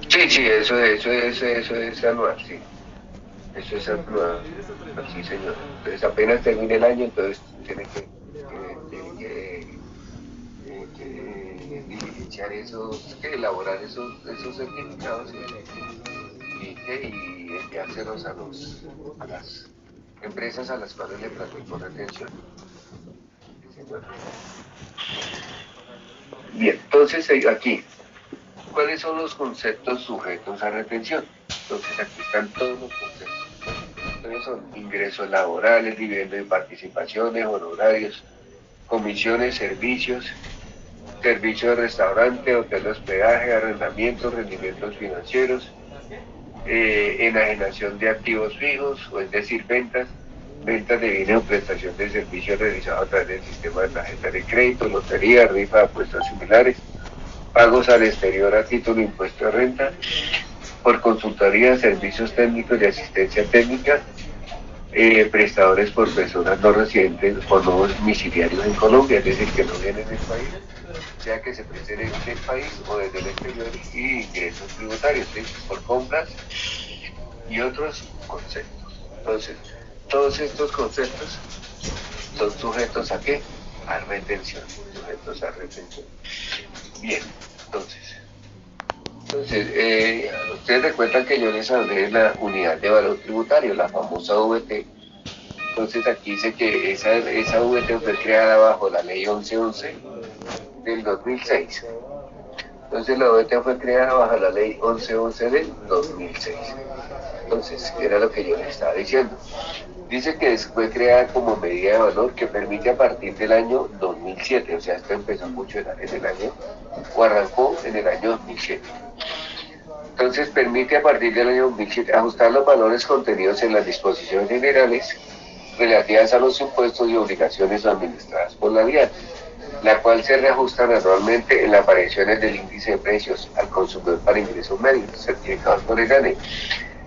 Sí, sí, eso es anual, sí. Eso es anual, sí, señor. Entonces apenas termine el año, entonces tiene que diligenciar esos, que elaborar esos certificados y enviárselos a las empresas a las cuales le practicó retención. Sí, señor. Bien, entonces aquí, ¿cuáles son los conceptos sujetos a retención? Entonces aquí están todos los conceptos. Entonces son ingresos laborales, dividendos de participaciones, honorarios, comisiones, servicios, servicio de restaurante, hotel de hospedaje, arrendamientos, rendimientos financieros, enajenación de activos fijos, o es decir, ventas de bienes o prestación de servicios realizados a través del sistema de tarjeta de crédito, lotería, rifa, apuestas similares, pagos al exterior a título de impuesto de renta, por consultoría, servicios técnicos de asistencia técnica, prestadores por personas no residentes o no domiciliarios en Colombia, es decir, que no vienen del país, sea que se presten en el país o desde el exterior, y ingresos tributarios, ¿sí? Por compras y otros conceptos. Entonces, todos estos conceptos son sujetos a qué? A retención, sujetos a retención. Bien, ustedes recuerdan que yo les hablé de la unidad de valor tributario, la famosa VT. Entonces aquí dice que esa VT fue creada bajo la ley 1111 del 2006. Entonces la VT fue creada bajo la ley 1111 del 2006. Entonces, era lo que yo les estaba diciendo. Dice que fue creada como medida de valor que permite a partir del año 2007, o sea, esto empezó a funcionar en el año, o arrancó en el año 2007. Entonces, permite a partir del año 2007 ajustar los valores contenidos en las disposiciones generales relativas a los impuestos y obligaciones administradas por la DIAN, la cual se reajusta anualmente en las variaciones del índice de precios al consumidor para ingresos medios, certificados por el ANE.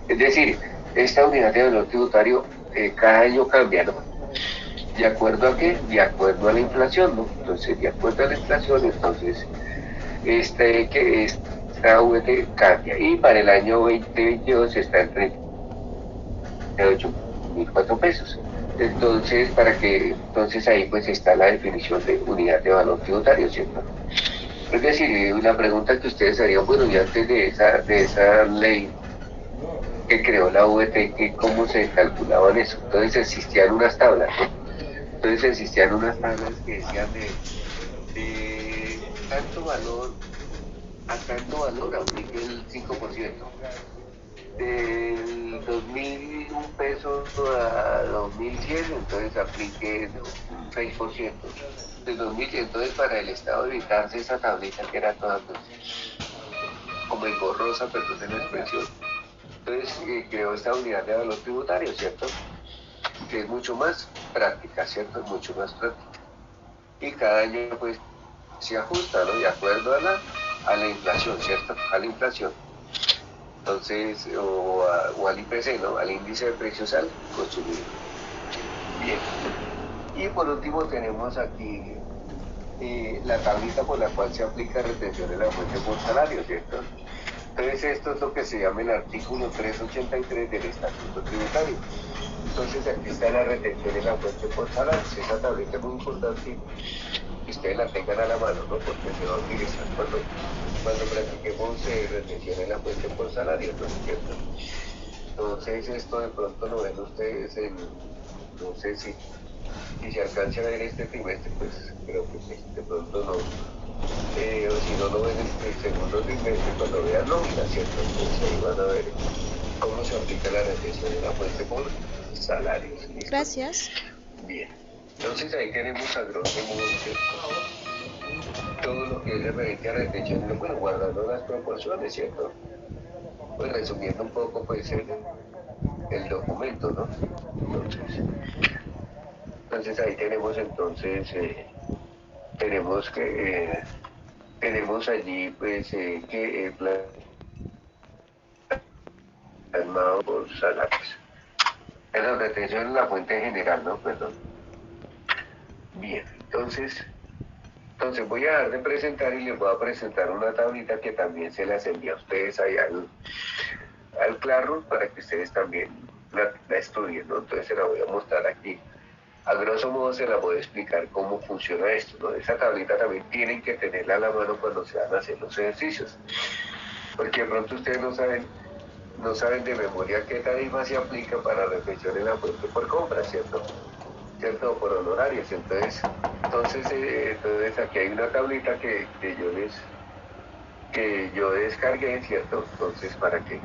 Es decir, esta unidad de valor tributario cada año cambia, ¿no? ¿De acuerdo a qué? De acuerdo a la inflación, ¿no? Entonces, de acuerdo a la inflación, entonces, esta VT cambia. Y para el año 2022 está en 38.004 pesos. Entonces ahí pues está la definición de unidad de valor tributario, ¿cierto? Es decir, una pregunta que ustedes harían, bueno, y antes de esa ley que creó la VT, que cómo se calculaban eso. Entonces existían unas tablas, ¿no? Entonces existían unas tablas que decían de tanto valor a tanto valor aplique el 5%. Del 2001 pesos a 2100, entonces aplique un 6%. Del 2100, entonces para el Estado evitarse esa tablita que era toda pues, como engorrosa, perdón de la expresión, entonces creó esta unidad de valor tributario, ¿cierto? Que es mucho más práctica, ¿cierto? Es mucho más práctica. Y cada año pues se ajusta, ¿no? De acuerdo a la inflación, ¿cierto? A la inflación. Entonces, o al IPC, ¿no? Al índice de precios al consumidor. Bien. Y por último tenemos aquí la tablita por la cual se aplica retención de la fuente por salario, ¿cierto? Entonces esto es lo que se llama el artículo 383 del Estatuto Tributario. Entonces aquí está la retención de la fuente por salario. Esa tablita es muy importante que ustedes la tengan a la mano, ¿no? Porque se va a utilizar cuando practiquemos retención en la fuente por salario, ¿no es cierto? Entonces esto de pronto lo ven ustedes no sé si se alcanza a ver este trimestre, pues creo que pues, de pronto no. O si no lo ven el segundo trimestre, cuando vean nómina, ¿cierto? Entonces ahí van a ver cómo se aplica la retención de la fuente por salarios, ¿listo? Gracias. Bien. Entonces ahí tenemos a grosso modo todo lo que es referente a retención, bueno, guardando las proporciones, ¿cierto? Pues resumiendo un poco, pues el documento, ¿no? Entonces ahí tenemos tenemos tenemos allí pues que plasmado por salarios. Pero retención en la fuente general, ¿no? Perdón. Bien, entonces Entonces voy a dejar de presentar y les voy a presentar una tablita que también se las envía a ustedes ahí al Classroom para que ustedes también la estudien, ¿no? Entonces se la voy a mostrar aquí. A grosso modo se la voy a explicar cómo funciona esto, ¿no? Esa tablita también tienen que tenerla a la mano cuando se van a hacer los ejercicios. Porque de pronto ustedes no saben de memoria qué tarifa se aplica para reflexión en la fuente por compra, ¿cierto? ¿Cierto? Por honorarios. Entonces aquí hay una tablita que yo descargué, ¿cierto? Entonces, ¿para qué?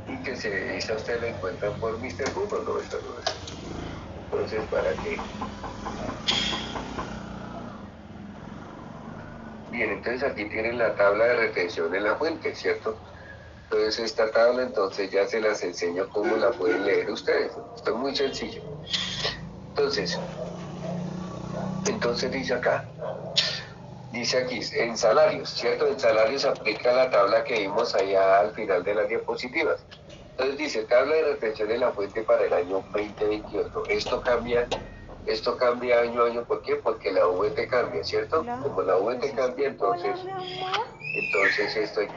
Y que esa usted la encuentran por Mr. Google, ¿no? Esta no es. Entonces, ¿para qué? Bien, entonces aquí tienen la tabla de retención en la fuente, ¿cierto? Entonces esta tabla, entonces ya se las enseño cómo la pueden leer ustedes. Esto es muy sencillo. Entonces dice aquí, en salarios, ¿cierto? En salarios aplica la tabla que vimos allá al final de las diapositivas. Entonces dice, tabla de retención en la fuente para el año 2021. Esto cambia año a año, ¿por qué? Porque la VT cambia, ¿cierto? Hola. Como la VT cambia, entonces Hola, mi amor. esto hay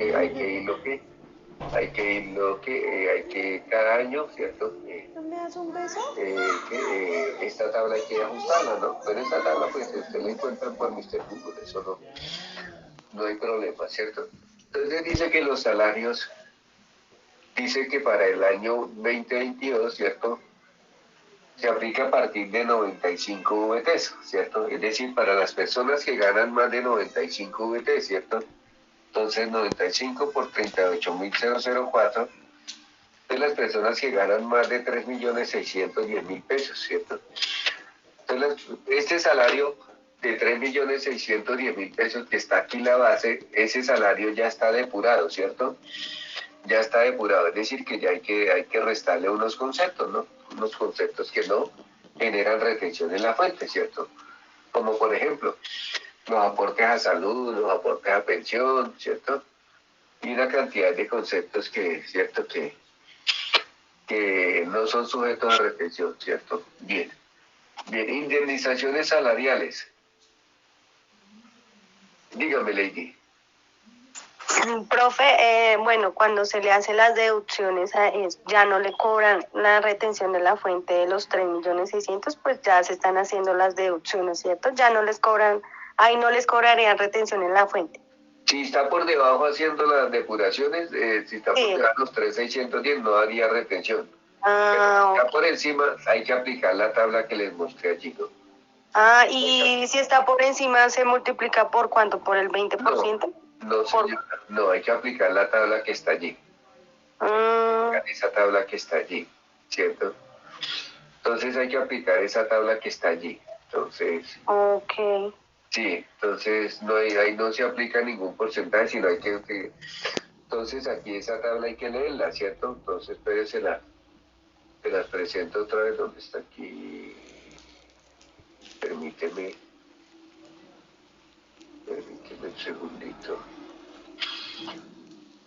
que cada año, ¿cierto? ¿No me das un beso? Esta tabla hay que ajustarla, ¿no? Pero esta tabla, pues, usted la encuentra por Mr. Google, eso no hay problema, ¿cierto? Entonces dice que los salarios, dice que para el año 2022, ¿cierto? Se aplica a partir de 95 VTs, ¿cierto? Es decir, para las personas que ganan más de 95 VTs, ¿cierto? Entonces 95 por 38.004 de las personas que ganan más de 3.610.000 pesos, ¿cierto? Entonces este salario de 3.610.000 pesos que está aquí la base, ese salario ya está depurado, ¿cierto? Ya está depurado, es decir, que ya hay que restarle unos conceptos, ¿no? Unos conceptos que no generan retención en la fuente, ¿cierto? Como por ejemplo, los aportes a salud, los aportes a pensión, ¿cierto? Y una cantidad de conceptos que, ¿cierto? Que no son sujetos a retención, ¿cierto? Bien. Bien, indemnizaciones salariales. Dígame, Lady. Profe, bueno, cuando se le hacen las deducciones ya no le cobran la retención de la fuente de los 3.600.000, pues ya se están haciendo las deducciones, ¿cierto? Ya no les cobran, ahí no les cobrarían retención en la fuente. Si está por debajo haciendo las depuraciones, si está por debajo de los 3.610 no haría retención. Pero si está por encima, hay que aplicar la tabla que les mostré allí, ¿no? Y si está por encima, ¿se multiplica por cuánto? ¿Por el 20%? No, señora, no, hay que aplicar la tabla que está allí. Esa tabla que está allí, ¿cierto? Entonces hay que aplicar esa tabla que está allí. Entonces. Ok. Sí, entonces ahí no se aplica ningún porcentaje, sino hay que. Entonces aquí esa tabla hay que leerla, ¿cierto? Entonces, pero se las presento otra vez donde está aquí. Permíteme un segundito.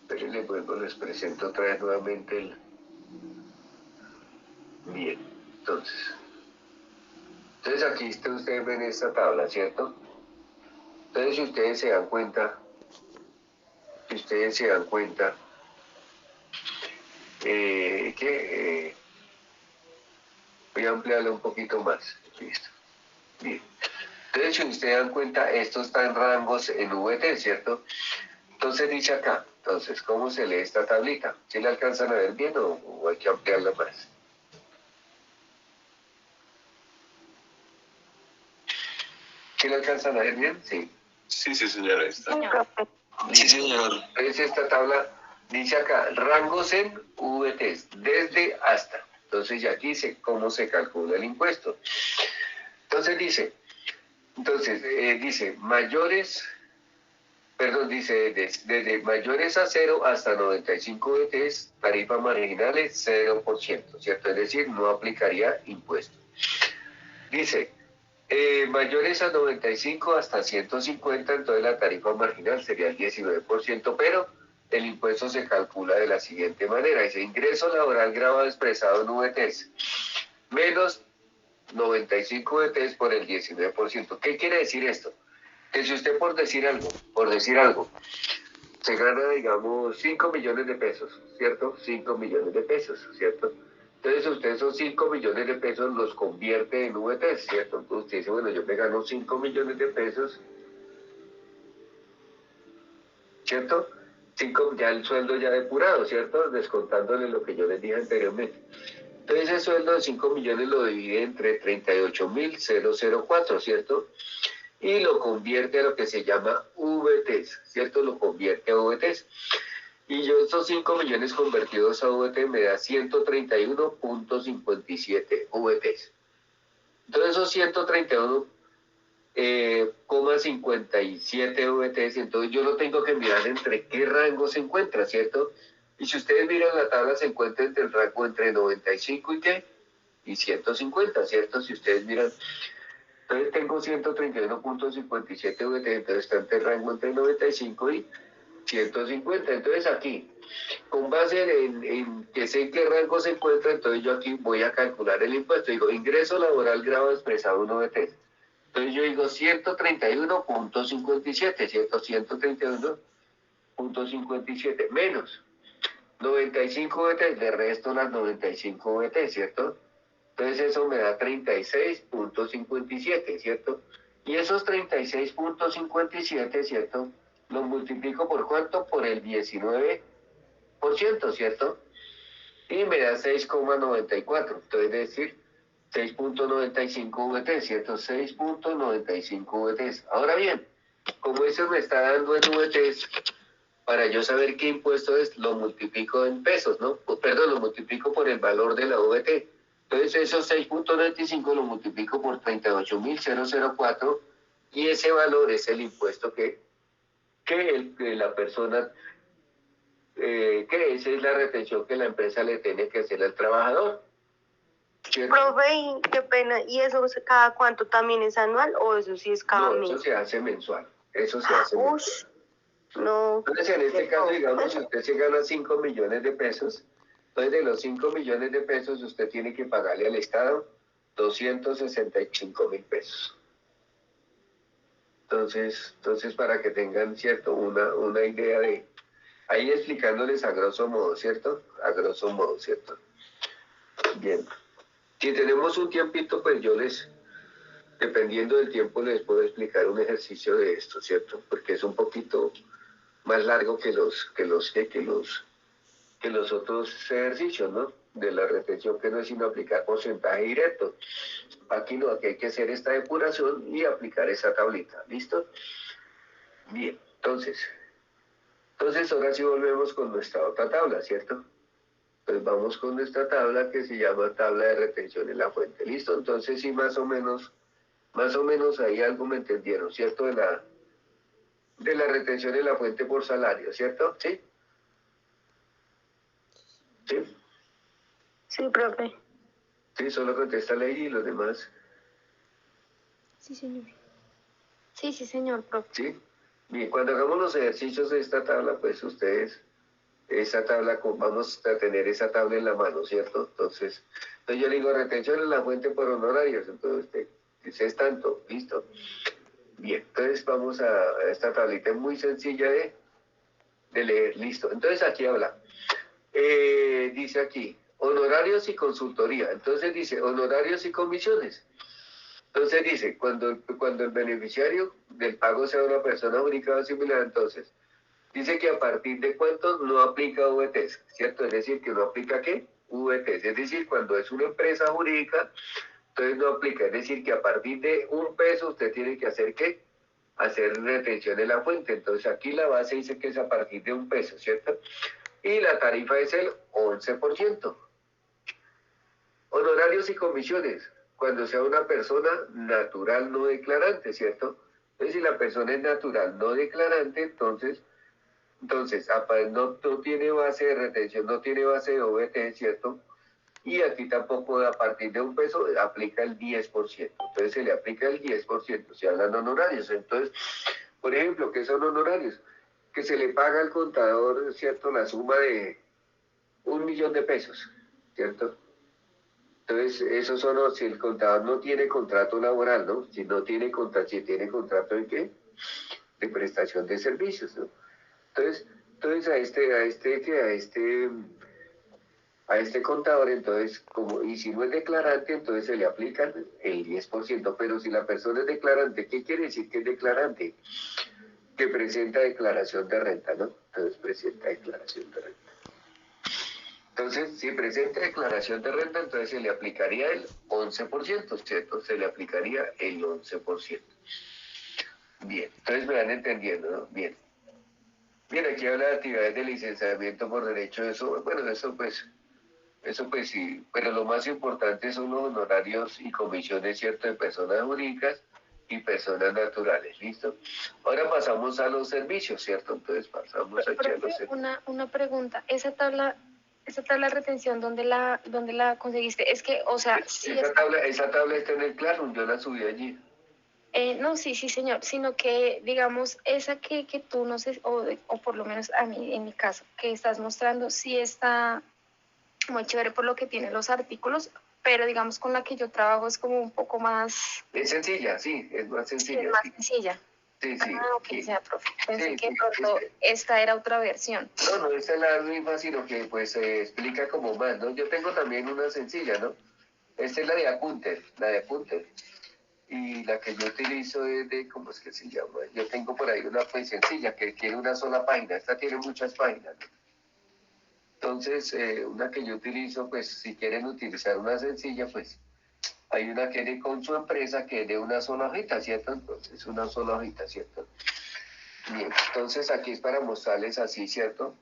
Pero les presento otra vez nuevamente el. Bien, entonces aquí ustedes ven esta tabla, ¿cierto? Entonces si ustedes se dan cuenta, voy a ampliarlo un poquito más. Listo. Bien. Entonces, si ustedes dan cuenta, esto está en rangos en VT, ¿cierto? Entonces dice acá, entonces, ¿cómo se lee esta tablita? ¿Sí la alcanzan a ver bien o hay que ampliarla más? ¿Sí la alcanzan a ver bien? Sí. Sí, señora, está. Sí, señor. Entonces esta tabla dice acá, rangos en VTs, desde hasta. Entonces ya aquí dice cómo se calcula el impuesto. Entonces dice desde mayores a 0 hasta 95 VTs, tarifa marginal es 0%, ¿cierto? Es decir, no aplicaría impuesto. Dice, mayores a 95 hasta 150, entonces la tarifa marginal sería el 19%, pero el impuesto se calcula de la siguiente manera. Dice, ingreso laboral grabado expresado en VTs, menos 95 VTs por el 19%. ¿Qué quiere decir esto? que si usted por decir algo, se gana, digamos, 5 millones de pesos, ¿cierto? 5 millones de pesos, ¿cierto? Entonces usted esos 5 millones de pesos los convierte en VTs, ¿cierto? Entonces usted dice, bueno, yo me gano 5 millones de pesos, ¿cierto? 5, ya el sueldo ya depurado, ¿cierto? Descontándole lo que yo les dije anteriormente. Entonces ese sueldo de 5 millones lo divide entre 38.004, ¿cierto? Y lo convierte a lo que se llama VTs, ¿cierto? Lo convierte a VTs. Y yo esos 5 millones convertidos a VT me da 131.57 VTs. Entonces esos 131,57 VTs, entonces yo no tengo que mirar entre qué rango se encuentra, ¿cierto? Y si ustedes miran la tabla, se encuentra entre el rango entre 95 y qué, y 150, ¿cierto? Si ustedes miran, entonces tengo 131.57 VT, entonces está entre el rango entre 95 y 150. Entonces aquí, con base en que sé en qué rango se encuentra, entonces yo aquí voy a calcular el impuesto. Digo, ingreso laboral grado expresado 1 VT. Entonces yo digo 131.57, ¿cierto? 131.57 menos 95 VT, de resto las 95 VT, ¿cierto? Entonces eso me da 36.57, ¿cierto? Y esos 36.57, ¿cierto? Los multiplico por ¿cuánto? Por el 19%, ¿cierto? Y me da 6,94. Entonces es decir, 6.95 VT, ¿cierto? 6.95 VT. Ahora bien, como eso me está dando en VTs, para yo saber qué impuesto es, lo multiplico en pesos, ¿no? Perdón, lo multiplico por el valor de la VT. Entonces esos 6.95 lo multiplico por 38.004 y ese valor es el impuesto que la persona, que esa es la retención que la empresa le tiene que hacer al trabajador. ¿Cierto? Profe, qué pena, ¿y eso cada cuánto también es anual o eso sí es cada mes? No, eso se hace mensual. Eso se hace mensual. No. Entonces, en este caso, digamos, si usted se gana 5 millones de pesos, entonces de los 5 millones de pesos usted tiene que pagarle al Estado 265.000 pesos. Entonces, para que tengan, ¿cierto? Una idea de... Ahí explicándoles a grosso modo, ¿cierto? A grosso modo, ¿cierto? Bien. Si tenemos un tiempito, pues yo dependiendo del tiempo, les puedo explicar un ejercicio de esto, ¿cierto? Porque es un poquito más largo que los otros ejercicios, ¿no? De la retención, que no es sino aplicar porcentaje directo. Aquí no, aquí hay que hacer esta depuración y aplicar esa tablita, ¿listo? Bien, entonces ahora sí volvemos con nuestra otra tabla, ¿cierto? Pues vamos con nuestra tabla que se llama tabla de retención en la fuente, ¿listo? Entonces sí, más o menos ahí algo me entendieron, ¿cierto? De la retención en la fuente por salario, ¿cierto? ¿Sí? ¿Sí? Sí, profe. Sí, solo contesta Lady y los demás. Sí, señor. Sí, señor, profe. ¿Sí? Bien, cuando hagamos los ejercicios de esta tabla, pues ustedes, vamos a tener esa tabla en la mano, ¿cierto? Entonces yo le digo retención en la fuente por honorarios, entonces usted dice es tanto, ¿listo? Bien, entonces vamos a esta tablita muy sencilla de leer, listo. Entonces aquí habla, dice aquí, honorarios y consultoría. Entonces dice, honorarios y comisiones. Entonces dice, cuando el beneficiario del pago sea una persona única o similar, entonces dice que a partir de cuánto no aplica VTs, ¿cierto? Es decir, que no aplica ¿qué? VTs. Es decir, cuando es una empresa jurídica, entonces no aplica. Es decir, que a partir de $1 usted tiene que hacer ¿qué? Hacer retención en la fuente. Entonces aquí la base dice que es a partir de $1, ¿cierto? Y la tarifa es el 11%. Honorarios y comisiones, cuando sea una persona natural no declarante, ¿cierto? Entonces, si la persona es natural no declarante, entonces no tiene base de retención, no tiene base de OVT, ¿cierto? Y aquí tampoco a partir de $1 aplica el 10%. Entonces se le aplica el 10%, se hablan honorarios. Entonces, por ejemplo, ¿qué son honorarios? Que se le paga al contador, ¿cierto? La suma de $1.000.000, ¿cierto? Entonces, esos son si el contador no tiene contrato laboral, ¿no? Si tiene contrato, ¿en qué? de prestación de servicios, ¿no? Entonces a este contador, entonces, como, y si no es declarante, entonces se le aplican el 10%, pero si la persona es declarante, ¿qué quiere decir que es declarante? Que presenta declaración de renta, ¿no? Entonces presenta declaración de renta. Entonces, si presenta declaración de renta, entonces se le aplicaría el 11%, ¿cierto? Se le aplicaría el 11%. Bien, entonces me van entendiendo, ¿no? Bien. Bien, aquí habla de actividades de licenciamiento por derecho, bueno, eso pues sí, pero lo más importante son los honorarios y comisiones, ¿cierto?, de personas jurídicas y personas naturales, ¿listo? Ahora pasamos a los servicios, ¿cierto? Entonces pasamos aquí a los servicios. Una pregunta, esa tabla de retención, ¿dónde la conseguiste? Es que, o sea, sí esa tabla está en el Claro, yo la subí allí. No, sí, señor, sino que, digamos, esa que tú, no sé, o por lo menos a mí, en mi caso, que estás mostrando, sí está muy chévere por lo que tiene los artículos, pero digamos con la que yo trabajo es como un poco más... Es sencilla, sí, es más sencilla. Sí, es más sencilla. Sí. Ok, Sí. sea, profe. Pensé que pronto esta era otra versión. No, esta es la misma, sino que pues se explica como más, ¿no? Yo tengo también una sencilla, ¿no? Esta es la de Apunter. Y la que yo utilizo es de, ¿cómo es que se llama? Yo tengo por ahí una pues sencilla, que tiene una sola página. Esta tiene muchas páginas, ¿no? Entonces, una que yo utilizo, pues si quieren utilizar una sencilla, pues hay una que viene con su empresa que es de una sola hojita, ¿cierto? Entonces, una sola hojita, ¿cierto? Bien, entonces aquí es para mostrarles así, ¿cierto?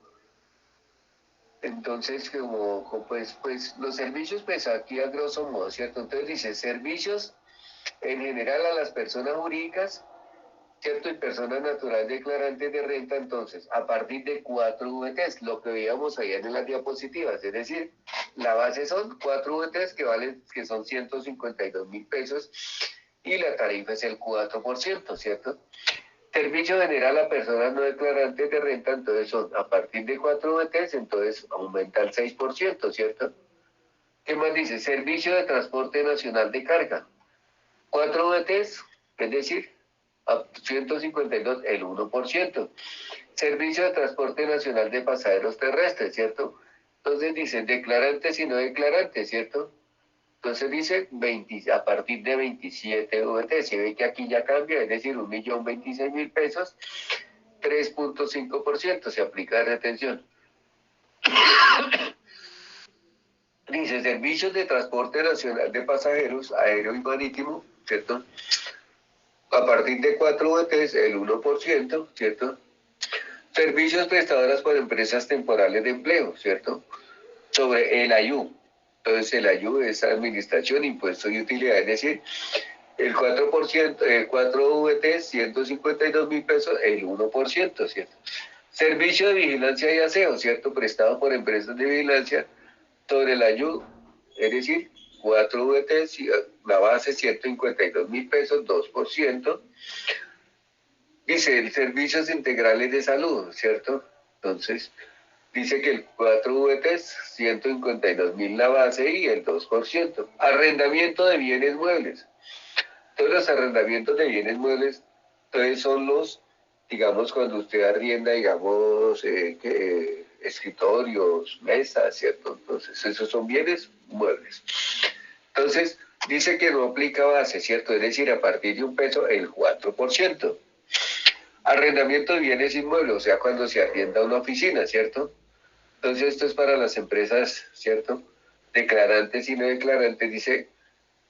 Entonces, pues los servicios, pues aquí a grosso modo, ¿cierto? Entonces dice, servicios en general a las personas jurídicas, ¿cierto? Y personas naturales declarantes de renta, entonces, a partir de 4 VTs, lo que veíamos allá en las diapositivas, es decir, la base son 4 VTs que son 152.000 pesos, y la tarifa es el 4%, ¿cierto? Servicio general a personas no declarantes de renta, entonces son a partir de 4 VTs, entonces aumenta el 6%, ¿cierto? ¿Qué más dice? Servicio de transporte nacional de carga. 4 VTs, es decir, a 152, el 1%. Servicio de transporte nacional de pasajeros terrestres, ¿cierto? Entonces dicen declarantes y no declarantes, ¿cierto? Entonces dice a partir de 27 VT, se ve que aquí ya cambia, es decir, 1.026.000 pesos, 3.5% se aplica de retención. Dice servicios de transporte nacional de pasajeros, aéreo y marítimo, ¿cierto? A partir de 4 VTs, el 1%, ¿cierto? Servicios prestadoras por empresas temporales de empleo, ¿cierto? Sobre el AYU. Entonces el AYU es Administración, Impuestos y Utilidad, es decir, el 4%, 4 VT, 152.000 pesos, el 1%, ¿cierto? Servicio de vigilancia y aseo, ¿cierto? Prestado por empresas de vigilancia sobre el AYU, es decir, 4 VT, la base 152.000 pesos, 2%. Dice, servicios integrales de salud, ¿cierto? Entonces, dice que el 4 VTs, 152.000 la base y el 2%. Arrendamiento de bienes muebles. Todos los arrendamientos de bienes muebles, entonces son los, digamos, cuando usted arrienda, digamos, escritorios, mesas, ¿cierto? Entonces, esos son bienes muebles. Entonces, dice que no aplica base, ¿cierto? Es decir, a partir de $1, el 4%. Arrendamiento de bienes inmuebles, o sea, cuando se arrienda una oficina, ¿cierto? Entonces, esto es para las empresas, ¿cierto? Declarantes y no declarantes, dice,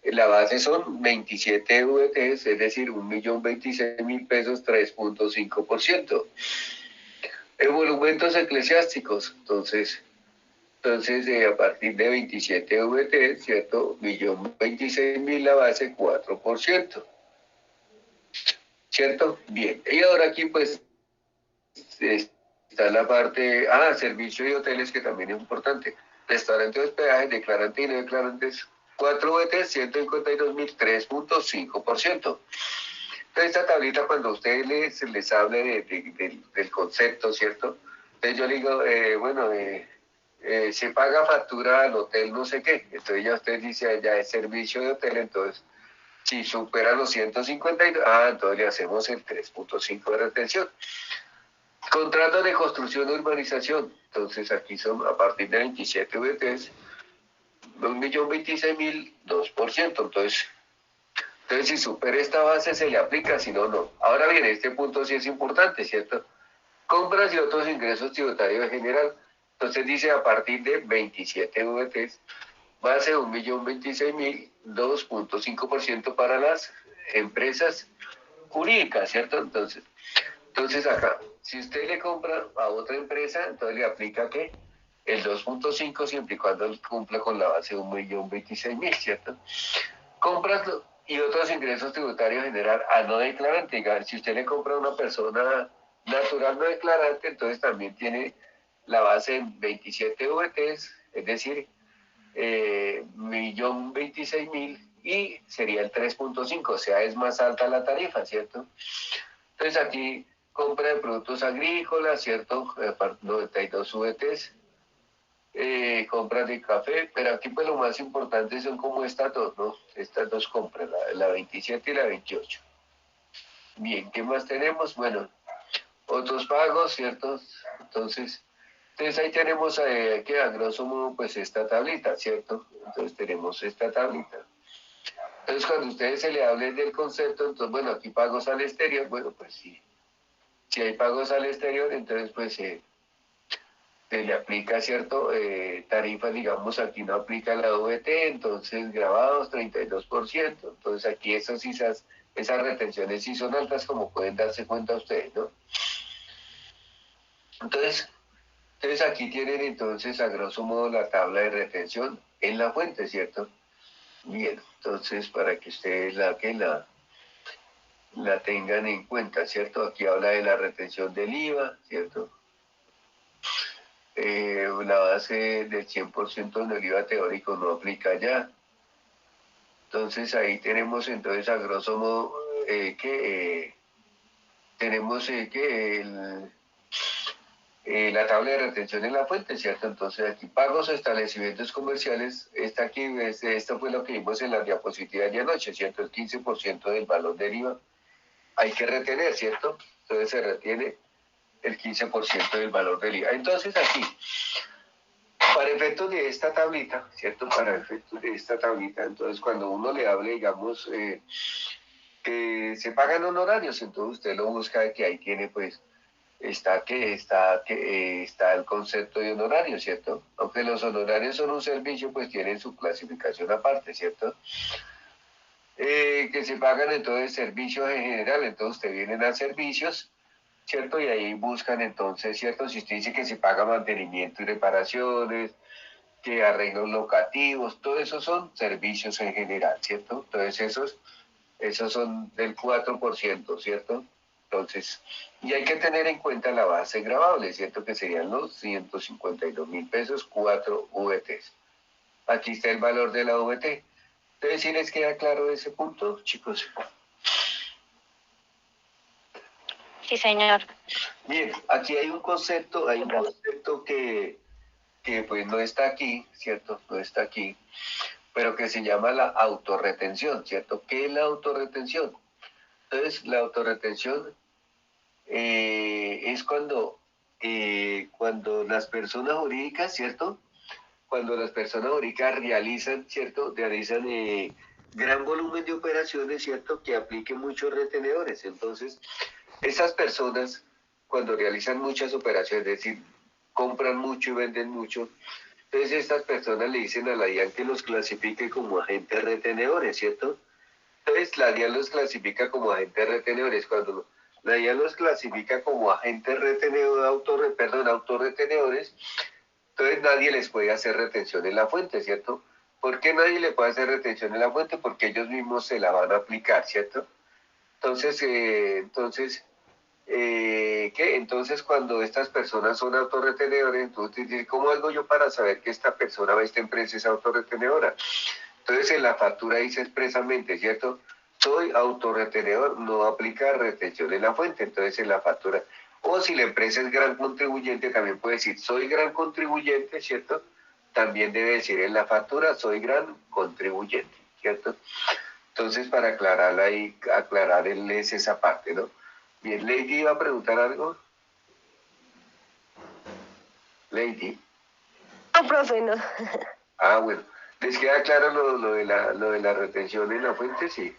la base son 27 VTs, es decir, 1.026.000 pesos, 3.5%. Emolumentos eclesiásticos, entonces a partir de 27 VTs, ¿cierto? 1.026.000 la base, 4%. ¿Cierto? Bien. Y ahora aquí, pues, está la parte, servicio y hoteles, que también es importante. Restaurante de hospedaje, declarante y no declarantes, 4 VT, 152.000, 3.5%. Entonces, esta tablita, cuando usted les hable del concepto, ¿cierto? Entonces yo le digo, se paga factura al hotel no sé qué. Entonces ya usted dice, ya es servicio de hotel, entonces Si supera los 152, entonces le hacemos el 3.5 de retención. Contratos de construcción e urbanización. Entonces aquí son a partir de 27 VTs, 1.026.000, 2%. Entonces si supera esta base se le aplica, si no, no. Ahora bien, este punto sí es importante, ¿cierto? Compras y otros ingresos tributarios en general. Entonces dice a partir de 27 VTs, base 1.026.000, 2.5% para las empresas jurídicas, ¿cierto? Entonces acá, si usted le compra a otra empresa, entonces le aplica que el 2.5 siempre y cuando cumpla con la base de 1.026.000, ¿cierto? Compras y otros ingresos tributarios generar a no declarante. Si usted le compra a una persona natural no declarante, entonces también tiene la base en 27 VTs, es decir, 1.026.000 y sería el 3.5, o sea, es más alta la tarifa, ¿cierto? Entonces aquí compra de productos agrícolas, ¿cierto? 92 VTs, compras de café, pero aquí pues lo más importante son como estas dos, ¿no? Estas dos compras, la 27 y la 28. Bien, ¿qué más tenemos? Bueno, otros pagos, ¿cierto? Entonces ahí tenemos que a grosso modo pues esta tablita, ¿cierto? Entonces tenemos esta tablita. Entonces cuando a ustedes se le hable del concepto, entonces bueno, aquí pagos al exterior, bueno pues sí, si hay pagos al exterior, entonces pues se le aplica, ¿cierto? Tarifa, digamos, aquí no aplica la VT, entonces grabados 32%, entonces aquí esas retenciones sí son altas como pueden darse cuenta ustedes, ¿no? Entonces aquí tienen entonces a grosso modo la tabla de retención en la fuente, ¿cierto? Bien, entonces para que ustedes la tengan en cuenta, ¿cierto? Aquí habla de la retención del IVA, ¿cierto? La base del 100% en el IVA teórico no aplica ya. Entonces ahí tenemos entonces a grosso modo que tenemos que la tabla de retención en la fuente, ¿cierto? Entonces aquí pagos a establecimientos comerciales, esto fue lo que vimos en la diapositiva de anoche, ¿cierto? El 15% del valor del IVA hay que retener, ¿cierto? Entonces se retiene el 15% del valor del IVA. Entonces aquí, para efectos de esta tablita, ¿cierto? Para efectos de esta tablita, entonces cuando uno le hable, digamos, que se pagan honorarios, entonces usted lo busca, que ahí tiene pues está el concepto de honorario, ¿cierto? Aunque los honorarios son un servicio, pues tienen su clasificación aparte, ¿cierto? Que se pagan entonces servicios en general, entonces ustedes vienen a servicios, ¿cierto? Y ahí buscan entonces, ¿cierto? Si usted dice que se paga mantenimiento y reparaciones, que arreglos locativos, todo eso son servicios en general, ¿cierto? Entonces esos son del 4%, ¿cierto? Entonces, y hay que tener en cuenta la base gravable, ¿cierto? Que serían los 152.000 pesos, 4 VTs. Aquí está el valor de la VT. Entonces, ¿sí les queda claro ese punto, chicos? Sí, señor. Bien, aquí hay un concepto que pues no está aquí, ¿cierto? No está aquí, pero que se llama la autorretención, ¿cierto? ¿Qué es la autorretención? Entonces, la autorretención es cuando las personas jurídicas, ¿cierto? Cuando las personas jurídicas realizan, ¿cierto? Realizan gran volumen de operaciones, ¿cierto? Que apliquen muchos retenedores. Entonces, esas personas, cuando realizan muchas operaciones, es decir, compran mucho y venden mucho, entonces estas personas le dicen a la DIAN que los clasifique como agentes retenedores, ¿cierto? Entonces la DIAN los clasifica como agentes retenedores. Cuando la DIAN los clasifica como agentes retenedores, autorretenedores, entonces nadie les puede hacer retención en la fuente, ¿cierto? ¿Por qué nadie le puede hacer retención en la fuente? Porque ellos mismos se la van a aplicar, ¿cierto? Entonces cuando estas personas son autorretenedores, entonces, ¿cómo hago yo para saber que esta persona o esta empresa es autorretenedora? Entonces en la factura dice expresamente, ¿cierto? Soy autorretenedor, no aplica retención en la fuente, entonces en la factura. O si la empresa es gran contribuyente, también puede decir, soy gran contribuyente, ¿cierto? También debe decir en la factura, soy gran contribuyente, ¿cierto? Entonces, para aclararla y aclararles esa parte, ¿no? Bien, Lady iba a preguntar algo. Lady. No, profe, no. Ah, bueno. ¿Les queda claro lo de la retención en la fuente? Sí.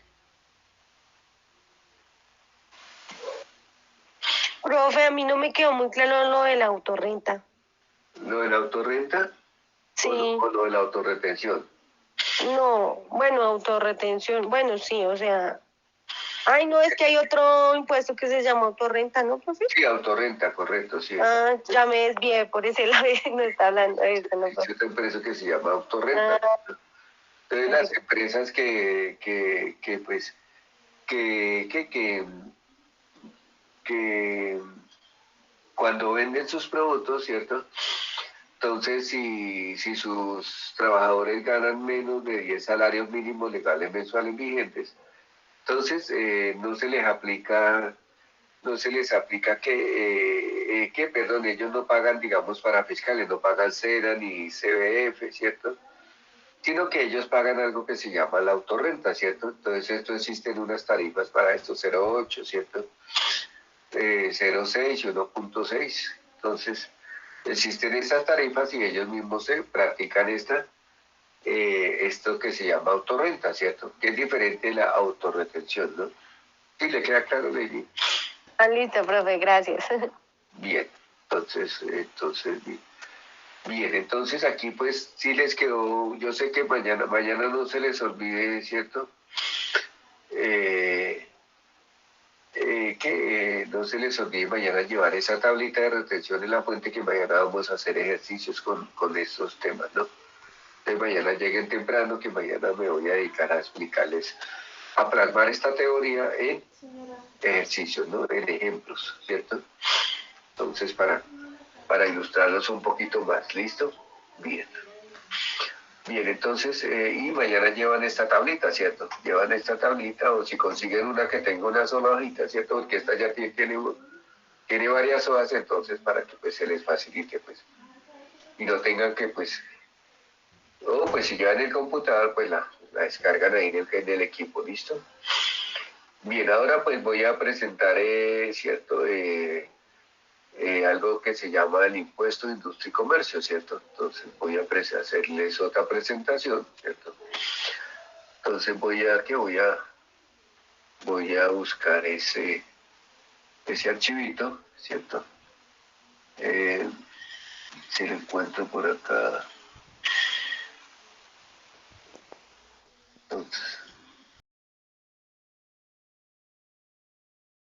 Profe, a mí no me quedó muy claro lo de la autorrenta. ¿Lo de la autorrenta? Sí, O lo de la autorretención? no, bueno, autorretención, bueno, sí, o sea, ay, no, es que hay otro impuesto que se llama autorrenta, ¿no, profe? Sí, autorrenta, correcto, sí. Ah, ya me desvié por ese lado, no está hablando de eso, ¿no, Es profe? otra empresa que se llama autorrenta. Ah, Entonces, las perfecto. empresas que pues, que, que, que, que cuando venden sus productos, ¿cierto? Entonces, si sus trabajadores ganan menos de 10 salarios mínimos legales mensuales vigentes, entonces no se les aplica perdón, ellos no pagan, digamos, para fiscales, no pagan SENA ni CBF, ¿cierto? Sino que ellos pagan algo que se llama la autorrenta, ¿cierto? Entonces, esto existen unas tarifas para esto, 0,8, ¿cierto? 0,6 y 1,6. Entonces, existen estas tarifas y ellos mismos se practican esto que se llama autorrenta, ¿cierto? Que es diferente de la autorretención, ¿no? ¿Sí le queda claro, Lady? Ah, listo, profe, gracias. Bien, entonces, bien. Bien, entonces aquí pues sí les quedó, yo sé que mañana no se les olvide, ¿cierto? Eh, que no se les olvide mañana llevar esa tablita de retención en la fuente que mañana vamos a hacer ejercicios con estos temas, ¿no? Entonces mañana lleguen temprano que mañana me voy a dedicar a explicarles, a plasmar esta teoría en ejercicios, ¿no? En ejemplos, ¿cierto? Entonces para ilustrarlos un poquito más, ¿listo? Bien. Bien, entonces, y mañana llevan esta tablita, ¿cierto? Llevan esta tablita o si consiguen una que tenga una sola hojita, ¿cierto? Porque esta ya tiene varias hojas, entonces para que pues se les facilite, pues. Y no tengan que, pues, o pues si llevan el computador, pues la descargan ahí en el equipo, ¿listo? Bien, ahora pues voy a presentar, ¿cierto? Algo que se llama el impuesto de industria y comercio, ¿cierto? Entonces voy a hacerles otra presentación, ¿cierto? Entonces voy a buscar ese archivito, ¿cierto? Si lo encuentro por acá.